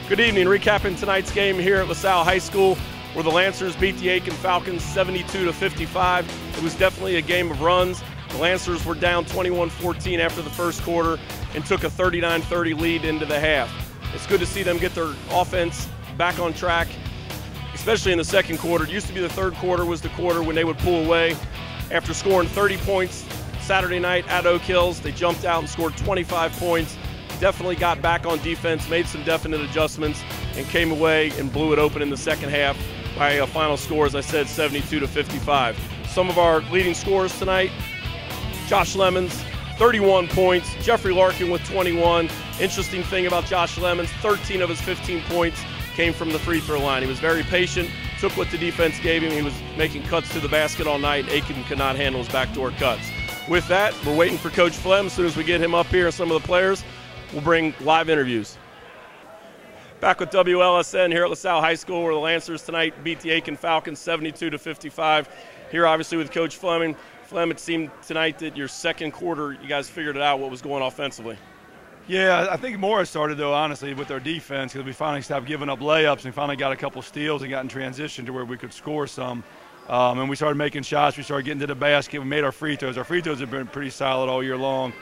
Good evening. Recapping tonight's game here at LaSalle High School, where the Lancers beat the Aiken Falcons 72-55. It was definitely a game of runs. The Lancers were down 21-14 after the first quarter and took a 39-30 lead into the half. It's good to see them get their offense back on track, especially in the second quarter. It used to be the third quarter was the quarter when they would pull away. After scoring 30 points Saturday night at Oak Hills, they jumped out and scored 25 points. Definitely got back on defense, made some definite adjustments, and came away and blew it open in the second half by a final score, as I said, 72-55. Some of our leading scorers tonight: Josh Lemons, 31 points. Jeffrey Larkin with 21. Interesting thing about Josh Lemons, 13 of his 15 points came from the free throw line. He was very patient, took what the defense gave him. He was making cuts to the basket all night. Aiken could not handle his backdoor cuts. With that, we're waiting for Coach Fleming. As soon as we get him up here and some of the players, we'll bring live interviews. Back with WLSN here at LaSalle High School, where the Lancers tonight beat the Aiken Falcons 72-55. Here obviously with Coach Fleming. Flem, it seemed tonight that your second quarter, you guys figured it out what was going offensively. Yeah, I think more started, though, honestly, with our defense, because we finally stopped giving up layups and finally got a couple steals and got in transition to where we could score some. And we started making shots. We started getting to the basket. We made our free throws. Our free throws have been pretty solid all year long.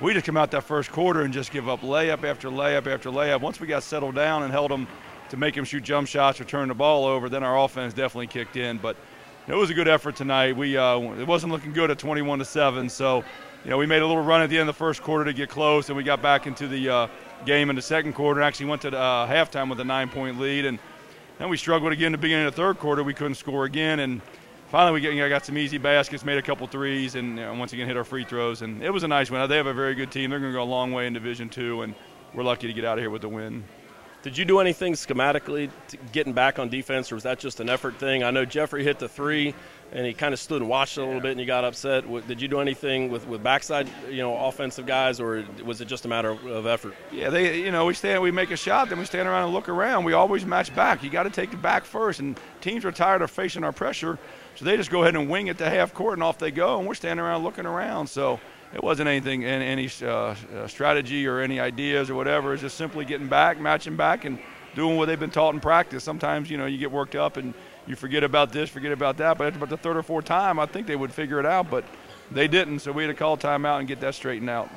We just come out that first quarter and just give up layup after layup after layup. Once we got settled down and held them to make them shoot jump shots or turn the ball over, then our offense definitely kicked in. But it was a good effort tonight. It wasn't looking good at 21-7, so we made a little run at the end of the first quarter to get close, and we got back into the game in the second quarter and actually went to halftime with a 9-point lead. And then we struggled again at the beginning of the third quarter. We couldn't score again, and finally I got some easy baskets, made a couple threes, and once again hit our free throws. And it was a nice win. They have a very good team. They're going to go a long way in Division II, and we're lucky to get out of here with the win. Did you do anything schematically to getting back on defense, or was that just an effort thing? I know Jeffrey hit the three, and he kind of stood and watched it a little bit, and he got upset. Did you do anything with backside, offensive guys, or was it just a matter of effort? Yeah, we make a shot, then we stand around and look around. We always match back. You got to take it back first, and teams are tired of facing our pressure, so they just go ahead and wing it to half court, and off they go, and we're standing around looking around. So it wasn't anything, any strategy or any ideas or whatever. It's just simply getting back, matching back, and doing what they've been taught in practice. Sometimes, you get worked up and you forget about this, forget about that. But after the third or fourth time, I think they would figure it out, but they didn't. So we had to call timeout and get that straightened out.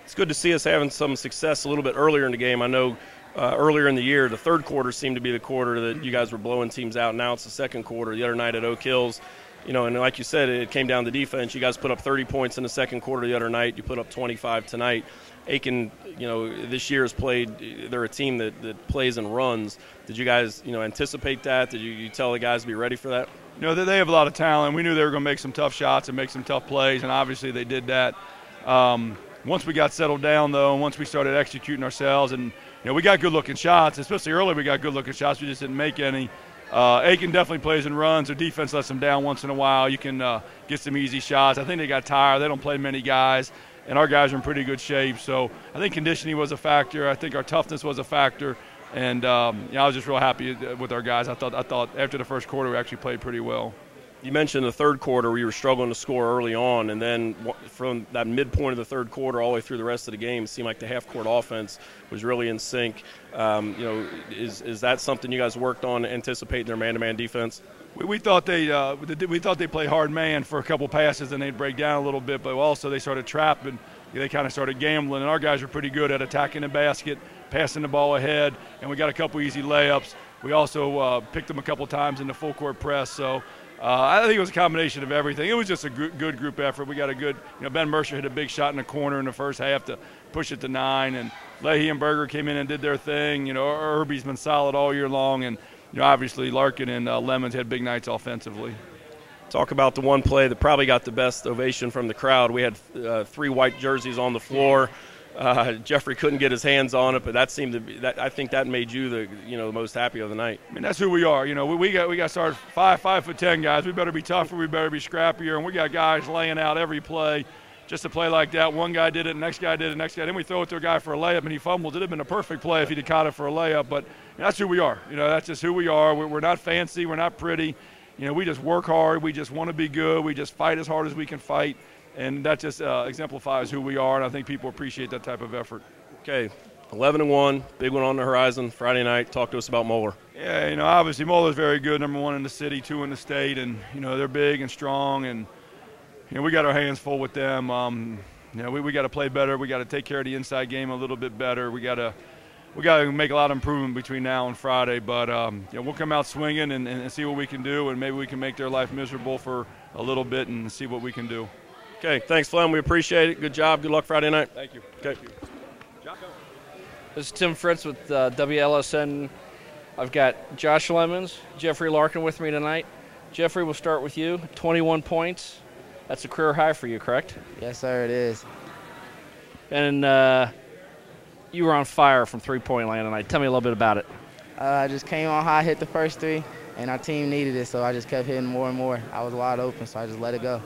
It's good to see us having some success a little bit earlier in the game. I know earlier in the year, the third quarter seemed to be the quarter that you guys were blowing teams out. Now it's the second quarter. The other night at Oak Hills, and like you said, it came down to defense. You guys put up 30 points in the second quarter the other night. You put up 25 tonight. Aiken, this year has played – they're a team that plays and runs. Did you guys, anticipate that? Did you tell the guys to be ready for that? They have a lot of talent. We knew they were going to make some tough shots and make some tough plays, and obviously they did that. Once we got settled down, though, and once we started executing ourselves, and, we got good-looking shots, especially early we got good-looking shots. We just didn't make any. Aiken definitely plays and runs. Their defense lets them down once in a while. You can get some easy shots. I think they got tired. They don't play many guys, and our guys are in pretty good shape. So I think conditioning was a factor. I think our toughness was a factor. And I was just real happy with our guys. I thought after the first quarter we actually played pretty well. You mentioned the third quarter where you were struggling to score early on, and then from that midpoint of the third quarter all the way through the rest of the game, it seemed like the half-court offense was really in sync. Is that something you guys worked on, anticipating their man-to-man defense? We thought they played hard man for a couple passes, and they'd break down a little bit, but also they started trapping. They kind of started gambling, and our guys were pretty good at attacking the basket, passing the ball ahead, and we got a couple easy layups. We also picked them a couple times in the full-court press, so I think it was a combination of everything. It was just a good group effort. We got a good, Ben Mercer hit a big shot in the corner in the first half to push it to 9, and Leahy and Berger came in and did their thing. Irby's been solid all year long, and obviously Larkin and Lemons had big nights offensively. Talk about the one play that probably got the best ovation from the crowd. We had 3 white jerseys on the floor. Jeffrey couldn't get his hands on it, but that seemed to be that. I think that made you the most happy of the night. I mean, that's who we are. We got started 5'10" guys. We better be tougher. We better be scrappier, and we got guys laying out every play. Just a play like that, one guy did it, next guy did it, next guy. Then we throw it to a guy for a layup, and he fumbles. It would have been a perfect play if he'd have caught it for a layup. But that's who we are. That's just who we are. We're not fancy. We're not pretty. We just work hard. We just want to be good. We just fight as hard as we can fight. And that just exemplifies who we are, and I think people appreciate that type of effort. Okay, 11-1, big one on the horizon Friday night. Talk to us about Moeller. Yeah, obviously Moeller's very good, number 1 in the city, 2 in the state, and, they're big and strong, and, we got our hands full with them. We got to play better. We got to take care of the inside game a little bit better. We got to make a lot of improvement between now and Friday, but we'll come out swinging and see what we can do, and maybe we can make their life miserable for a little bit and see what we can do. Okay, thanks, Flem. We appreciate it. Good job. Good luck Friday night. Thank you. Okay. This is Tim Fritz with WLSN. I've got Josh Lemons, Jeffrey Larkin with me tonight. Jeffrey, we'll start with you. 21 points. That's a career high for you, correct? Yes, sir, it is. And you were on fire from three-point land tonight. Tell me a little bit about it. I just came on high, hit the first three, and our team needed it, so I just kept hitting more and more. I was wide open, so I just let it go.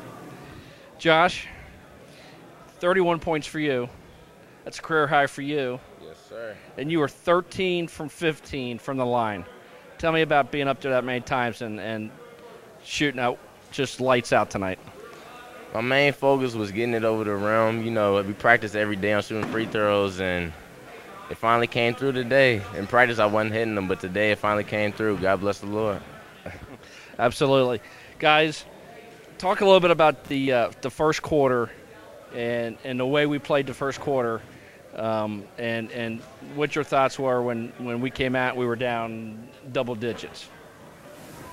Josh, 31 points for you. That's a career high for you. Yes, sir. And you were 13 from 15 from the line. Tell me about being up there that many times and shooting out just lights out tonight. My main focus was getting it over the rim. We practice every day on shooting free throws, and it finally came through today. In practice, I wasn't hitting them, but today it finally came through. God bless the Lord. Absolutely. Guys, talk a little bit about the first quarter and the way we played the first quarter, and what your thoughts were when we came out, we were down double digits.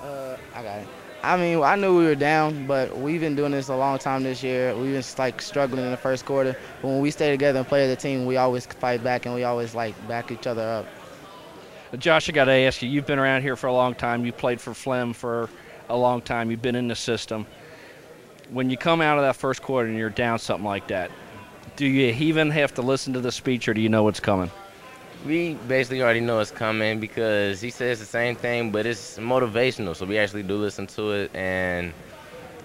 I got it. I knew we were down, but we've been doing this a long time this year. We've been struggling in the first quarter. But when we stay together and play as a team, we always fight back and we always back each other up. Josh, I got to ask you, you've been around here for a long time. You played for Flem for a long time. You've been in the system. When you come out of that first quarter and you're down something like that, do you even have to listen to the speech, or do you know what's coming? We basically already know it's coming because he says the same thing, but it's motivational, so we actually do listen to it. And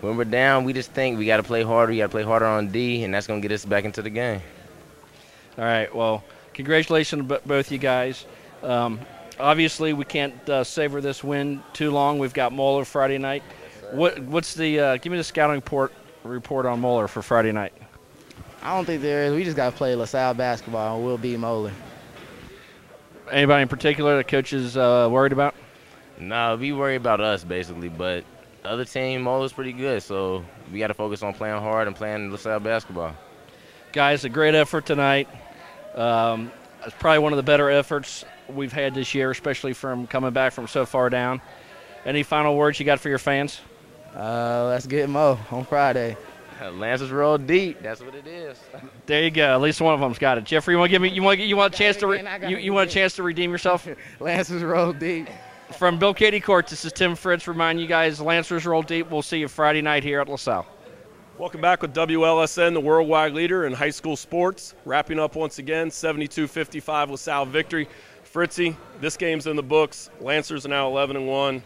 when we're down, we just think we got to play harder. We got to play harder on D, and that's going to get us back into the game. All right, well, congratulations to both you guys. Obviously, we can't savor this win too long. We've got Moeller Friday night. What's the give me the scouting report on Moeller for Friday night. I don't think there is. We just got to play LaSalle basketball, and we'll beat Moeller. Anybody in particular the coach is worried about? No, we worry about us, basically, but the other team, Moeller's pretty good, so we got to focus on playing hard and playing LaSalle basketball. Guys, a great effort tonight. It's probably one of the better efforts we've had this year, especially from coming back from so far down. Any final words you got for your fans? Let's get Mo on Friday. Lancers roll deep. That's what it is. There you go. At least one of them's got it. Jeffrey, you want to give me? You want a chance to? You want a chance to redeem yourself? Lancers roll deep. From Bill Katie Court, this is Tim Fritz. Remind you guys, Lancers roll deep. We'll see you Friday night here at LaSalle. Welcome back with WLSN, the worldwide leader in high school sports. Wrapping up once again, 72-55 LaSalle victory. Fritzy, this game's in the books. Lancers are now 11-1.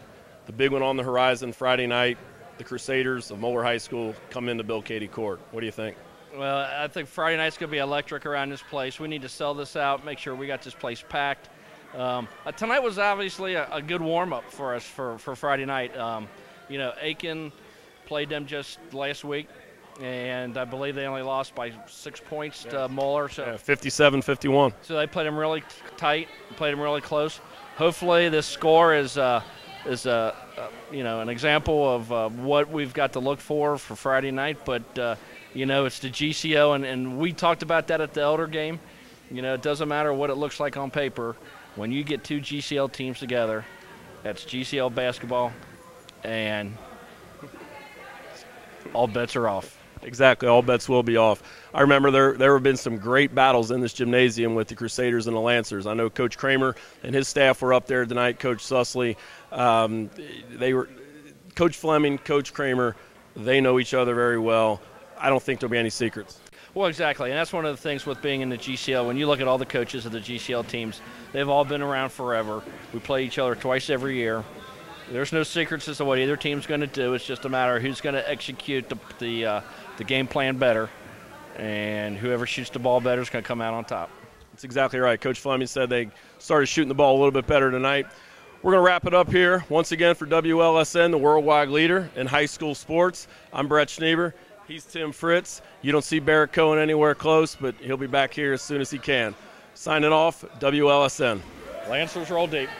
The big one on the horizon Friday night. The Crusaders of Moeller High School come into Bill Katie Court. What do you think? Well, I think Friday night's going to be electric around this place. We need to sell this out, make sure we got this place packed. Tonight was obviously a good warm-up for us for Friday night. Aiken played them just last week, and I believe they only lost by 6 points to Moeller. So 57-51. So they played them really tight, played them really close. Hopefully this score is an example of what we've got to look for Friday night. But, it's the GCL, and we talked about that at the Elder game. It doesn't matter what it looks like on paper. When you get two GCL teams together, that's GCL basketball, and all bets are off. Exactly, all bets will be off. I remember there have been some great battles in this gymnasium with the Crusaders and the Lancers. I know Coach Kramer and his staff were up there tonight, Coach Susley. Coach Fleming, Coach Kramer, they know each other very well. I don't think there'll be any secrets. Well, exactly, and that's one of the things with being in the GCL. When you look at all the coaches of the GCL teams, they've all been around forever. We play each other twice every year. There's no secrets as to what either team's going to do. It's just a matter of who's going to execute the game plan better, and whoever shoots the ball better is going to come out on top. That's exactly right. Coach Fleming said they started shooting the ball a little bit better tonight. We're going to wrap it up here once again for WLSN, the worldwide leader in high school sports. I'm Bret Schnieber. He's Tim Fritz. You don't see Barrett Cohen anywhere close, but he'll be back here as soon as he can. Signing off, WLSN. Lancers roll deep.